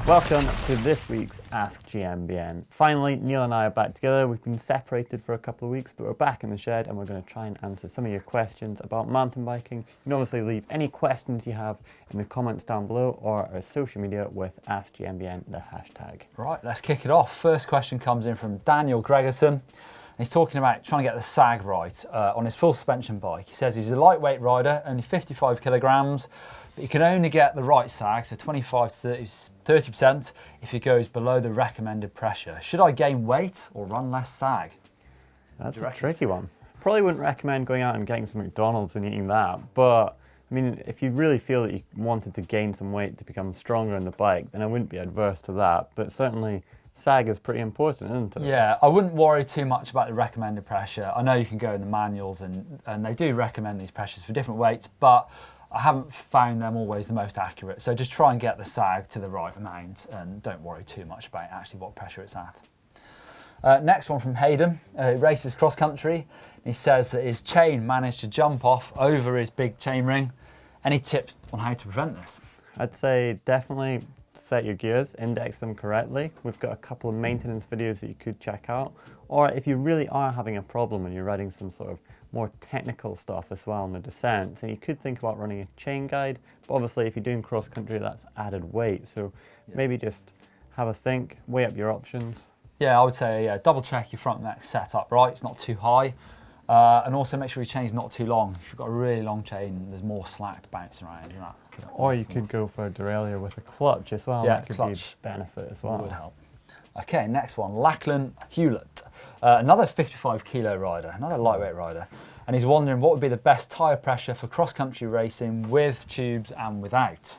Welcome to this week's Ask GMBN. Finally, Neil and I are back together. We've been separated for a couple of weeks, but we're back in the shed and we're going to try and answer some of your questions about mountain biking. You can obviously leave any questions you have in the comments down below or our social media with AskGMBN, the hashtag. Right, let's kick it off. First question comes in from Daniel Gregerson. He's talking about trying to get the sag right on his full suspension bike. He says he's a lightweight rider, only 55 kilograms, but you can only get the right sag, so 25 to 30% if he goes below the recommended pressure. Should I gain weight or run less sag? That's a tricky one. Probably wouldn't recommend going out and getting some McDonald's and eating that, but I mean, if you really feel that you wanted to gain some weight to become stronger in the bike, then I wouldn't be adverse to that, but certainly sag is pretty important, isn't it? Yeah, I wouldn't worry too much about the recommended pressure. I know you can go in the manuals and they do recommend these pressures for different weights, but I haven't found them always the most accurate. So just try and get the sag to the right amount and don't worry too much about actually what pressure it's at. Next one from Hayden. He races cross country. He says that his chain managed to jump off over his big chain ring. Any tips on how to prevent this? I'd say definitely set your gears, index them correctly. We've got a couple of maintenance videos that you could check out. Or if you really are having a problem and you're riding some sort of more technical stuff as well on the descents, and you could think about running a chain guide, but obviously if you're doing cross country that's added weight, so maybe just have a think, weigh up your options. Yeah, I would say double check your front neck set up right, it's not too high, and also make sure your chain's not too long. If you've got a really long chain, there's more slack to bounce around. And that or you could go for a derailleur with a clutch as well. Yeah, that could clutch be a benefit as well. Would help. Okay, next one, Lachlan Hewlett, another 55 kilo rider, another lightweight rider, and he's wondering what would be the best tyre pressure for cross-country racing with tubes and without.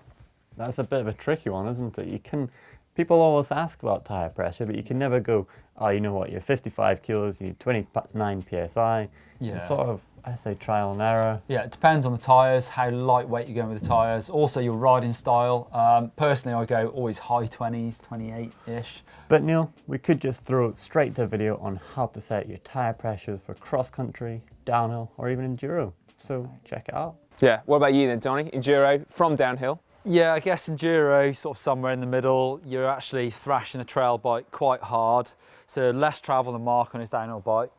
That's a bit of a tricky one, isn't it? People always ask about tyre pressure, but you can never go, oh, you know what, you're 55 kilos, you need 29 PSI. Yeah. It's sort of, I say, trial and error. Yeah, it depends on the tyres, how lightweight you're going with the tyres, also your riding style. Personally, I go always high 20s, 28-ish. But Neil, we could just throw straight to a video on how to set your tyre pressures for cross-country, downhill, or even enduro. So check it out. Yeah, what about you then, Donny? Enduro from downhill? Yeah, I guess enduro, sort of somewhere in the middle. You're actually thrashing a trail bike quite hard, so less travel than Mark on his downhill bike.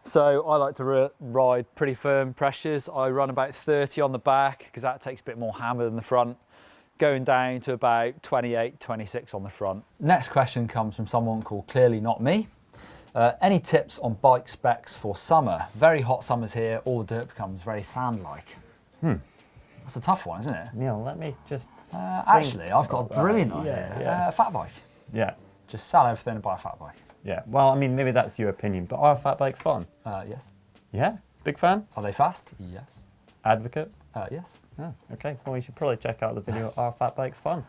So I like to ride pretty firm pressures. I run about 30 on the back because that takes a bit more hammer than the front, going down to about 28, 26 on the front. Next question comes from someone called Clearly Not Me. Any tips on bike specs for summer? Very hot summers here, all the dirt becomes very sand-like. That's a tough one, isn't it? Neil, let me just actually, I've got a brilliant idea. Yeah. Fat bike. Yeah. Just sell everything and buy a fat bike. Yeah. Well, I mean, maybe that's your opinion, but are fat bikes fun? Yes. Yeah? Big fan? Are they fast? Yes. Advocate? Yes. Oh, okay. Well, you should probably check out the video, Are Fat Bikes Fun?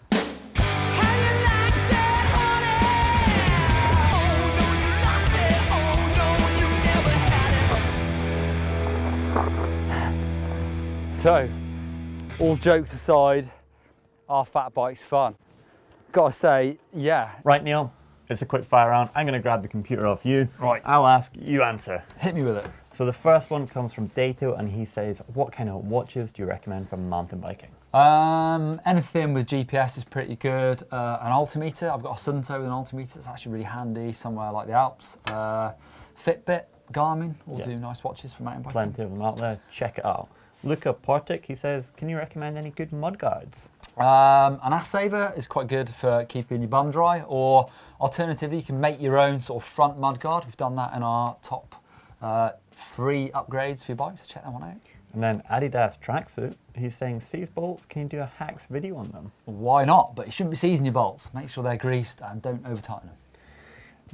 So, all jokes aside, are fat bikes fun? Gotta say, yeah. Right, Neil, it's a quick fire round. I'm going to grab the computer off you. Right. I'll ask, you answer. Hit me with it. So the first one comes from Dato, and he says, what kind of watches do you recommend for mountain biking? Anything with GPS is pretty good. An altimeter, I've got a Sunto with an altimeter. It's actually really handy somewhere like the Alps. Fitbit, Garmin, all do nice watches for mountain biking. Plenty of them out there. Check it out. Luca Portic, he says, can you recommend any good mudguards? An ass saver is quite good for keeping your bum dry, or alternatively, you can make your own sort of front mudguard. We've done that in our top free upgrades for your bike, so check that one out. And then Adidas Tracksuit, he's saying, seize bolts, can you do a hacks video on them? Why not? But you shouldn't be seizing your bolts. Make sure they're greased and don't over tighten them.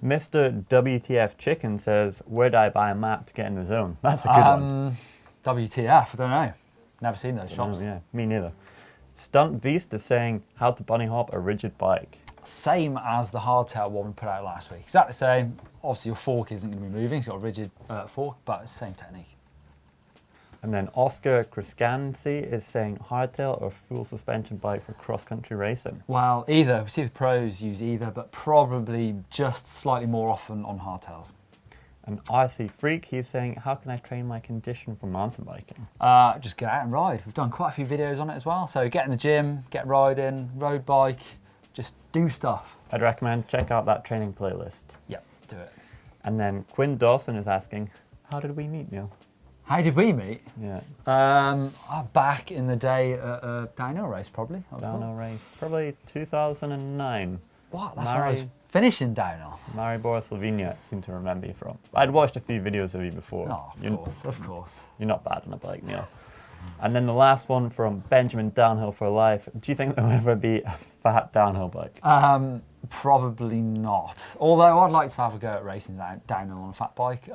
Mr. WTF Chicken says, where do I buy a map to get in the zone? That's a good one. WTF, I don't know. Never seen those shops. Yeah, me neither. Stunt Beast is saying, how to bunny hop a rigid bike. Same as the hardtail one we put out last week. Exactly the same. Obviously your fork isn't going to be moving. It's got a rigid fork, but it's the same technique. And then Oscar Kriskansi is saying, hardtail or full suspension bike for cross-country racing? Well, either. We see the pros use either, but probably just slightly more often on hardtails. And RC Freak, he's saying, how can I train my condition for mountain biking? Just get out and ride. We've done quite a few videos on it as well. So get in the gym, get riding, road bike, just do stuff. I'd recommend check out that training playlist. Yep, do it. And then Quinn Dawson is asking, how did we meet, Neil? How did we meet? Yeah. Back in the day at a downhill race, probably. Downhill race, probably 2009. What? That's where I was finishing downhill. Maribor, Slovenia, I seem to remember you from. I'd watched a few videos of you before. Oh, of course. You're not bad on a bike, Neil. And then the last one from Benjamin Downhill for Life. Do you think there'll ever be a fat downhill bike? Probably not. Although I'd like to have a go at racing downhill on a fat bike.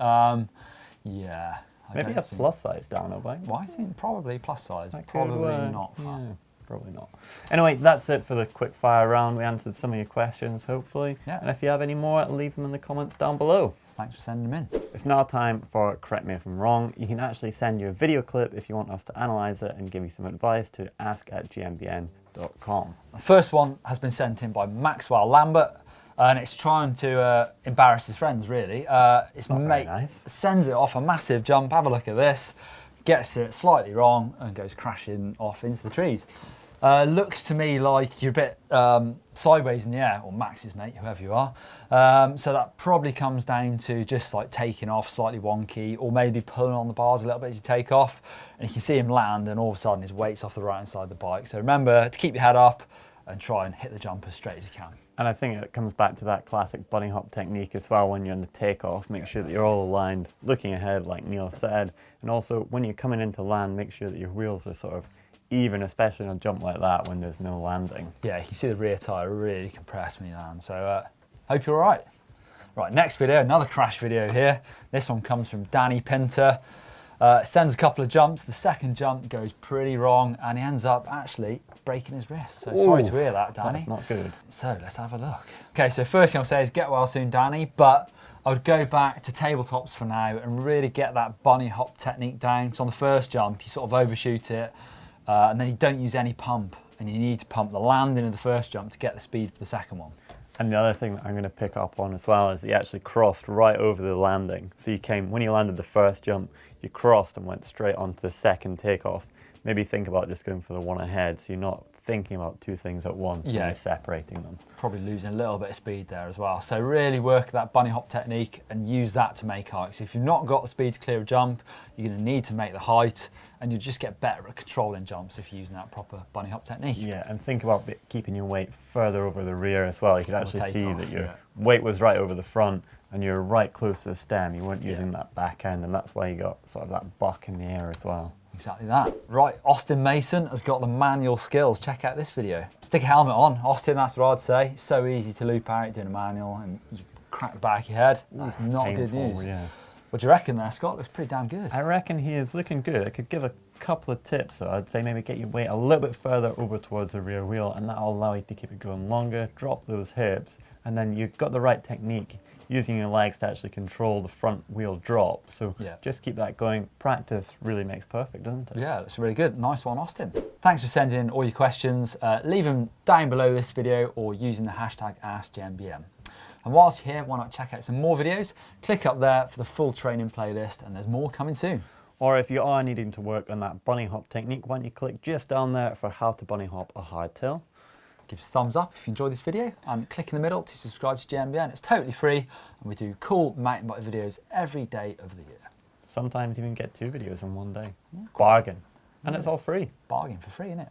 Yeah. Maybe a plus size downhill bike. Well, I think probably plus size. That Probably could, not fat. Yeah, probably not. Anyway, that's it for the quick fire round. We answered some of your questions, hopefully. Yeah. And if you have any more, leave them in the comments down below. Thanks for sending them in. It's now time for Correct Me If I'm Wrong. You can actually send your video clip if you want us to analyse it and give you some advice to ask@gmbn.com. The first one has been sent in by Maxwell Lambert, and it's trying to embarrass his friends, really. His mate nice. sends it off a massive jump. Have a look at this. Gets it slightly wrong and goes crashing off into the trees. Looks to me like you're a bit sideways in the air, or Max's mate, whoever you are. So that probably comes down to just like taking off slightly wonky, or maybe pulling on the bars a little bit as you take off. And you can see him land, and all of a sudden his weight's off the right hand side of the bike. So remember to keep your head up and try and hit the jump as straight as you can. And I think it comes back to that classic bunny hop technique as well. When you're in the takeoff, make sure that you're all aligned, looking ahead like Neil said. And also when you're coming into land, make sure that your wheels are sort of even, especially on a jump like that when there's no landing. Yeah, you can see the rear tyre really compressed when you land. So hope you're all right. Right, next video, another crash video here. This one comes from Danny Pinter. Sends a couple of jumps. The second jump goes pretty wrong, and he ends up actually breaking his wrist. So sorry to hear that, Danny. That's not good. So let's have a look. Okay, so first thing I'll say is get well soon, Danny, but I would go back to tabletops for now and really get that bunny hop technique down. So on the first jump, you sort of overshoot it, and then you don't use any pump, and you need to pump the landing of the first jump to get the speed for the second one. And the other thing that I'm going to pick up on as well is he actually crossed right over the landing. So you came, when you landed the first jump, you crossed and went straight onto the second takeoff. Maybe think about just going for the one ahead, so you're not thinking about two things at once when you're separating them. Probably losing a little bit of speed there as well. So really work that bunny hop technique and use that to make hikes. If you've not got the speed to clear a jump, you're going to need to make the height, and you'll just get better at controlling jumps if you're using that proper bunny hop technique. Yeah, and think about keeping your weight further over the rear as well. You could actually see that your weight was right over the front and you're right close to the stem. You weren't using that back end, and that's why you got sort of that buck in the air as well. Exactly that. Right, Austin Mason has got the manual skills. Check out this video. Stick a helmet on. Austin, that's what I'd say. It's so easy to loop out doing a manual and you crack the back of your head. That's not good news. Yeah. What do you reckon there, Scott? Looks pretty damn good. I reckon he is looking good. I could give a couple of tips. So I'd say maybe get your weight a little bit further over towards the rear wheel, and that'll allow you to keep it going longer, drop those hips, and then you've got the right technique, using your legs to actually control the front wheel drop. So just keep that going. Practice really makes perfect, doesn't it? Yeah, that's really good. Nice one, Austin. Thanks for sending in all your questions. Leave them down below this video or using the hashtag ASKGMBN. And whilst you're here, why not check out some more videos? Click up there for the full training playlist, and there's more coming soon. Or if you are needing to work on that bunny hop technique, why don't you click just down there for how to bunny hop a hardtail. Give us a thumbs up if you enjoyed this video, and click in the middle to subscribe to GMBN. It's totally free, and we do cool mountain bike videos every day of the year. Sometimes you even get 2 videos in one day. Yeah. Bargain. And it's all free. Bargain for free, isn't it?